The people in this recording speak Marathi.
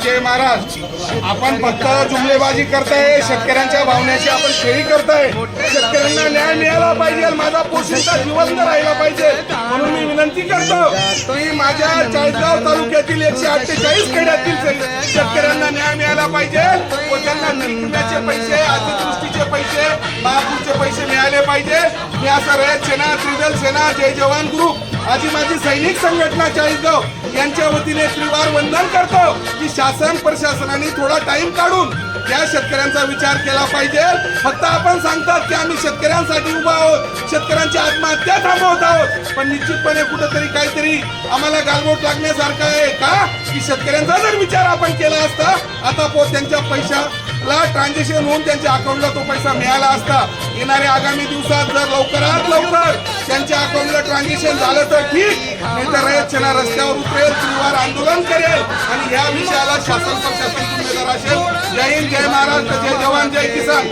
जय महाराज. आपण फक्त जुमलेबाजी करताय, शेतकऱ्यांच्या भावनेची आपण खेळी करताय. शेतकऱ्यांना न्याय मिळाला पाहिजे, माझा पोशिंदा जिवंत राहिला पाहिजे. म्हणून मी विनंती करतो की माझ्या चाळीसगाव तालुक्यातील 148 खेड्यातील शेतकऱ्यांना न्याय मिळाला पाहिजे व त्यांना विम्याचे पैसे, अतिवृष्टीचे पैसे, महापूरचे पैसे मिळाले पाहिजे. मी असं रयत सेना, त्रिदल सेना, जय जवान ग्रुप, आजी माझी सैनिक संघटना चाळीसगाव यांच्या वतीने त्रिवार वंदन करतो की शासन प्रशासनाने थोडा टाइम काढून या शेतकऱ्यांचा विचार केला पाहिजे. फक्त आपण सांगतात की आम्ही शेतकऱ्यांसाठी उभा आहोत, शेतकऱ्यांची आत्महत्या थांबवत आहोत, पण निश्चितपणे कुठेतरी काहीतरी आम्हाला गालबोट लागण्यासारखं आहे का की शेतकऱ्यांचा जर विचार आपण केला असता आता त्यांच्या पैशाला ट्रान्झॅक्शन होऊन त्यांच्या अकाउंटला तो पैसा मिळाला असता. येणाऱ्या आगामी दिवसात जर लवकरात लवकर त्यांच्या अकाउंटला ट्रान्झॅक्शन झालं तर ठीक, नाही तर रयत सेना रस्त्यावर उतरेल, त्रिवार आंदोलन करेल आणि या विषयाला शासन प्रशासन जिम्मेदार असेल. जय हिंद, जय महाराष्ट्र, जय जवान, जय किसान.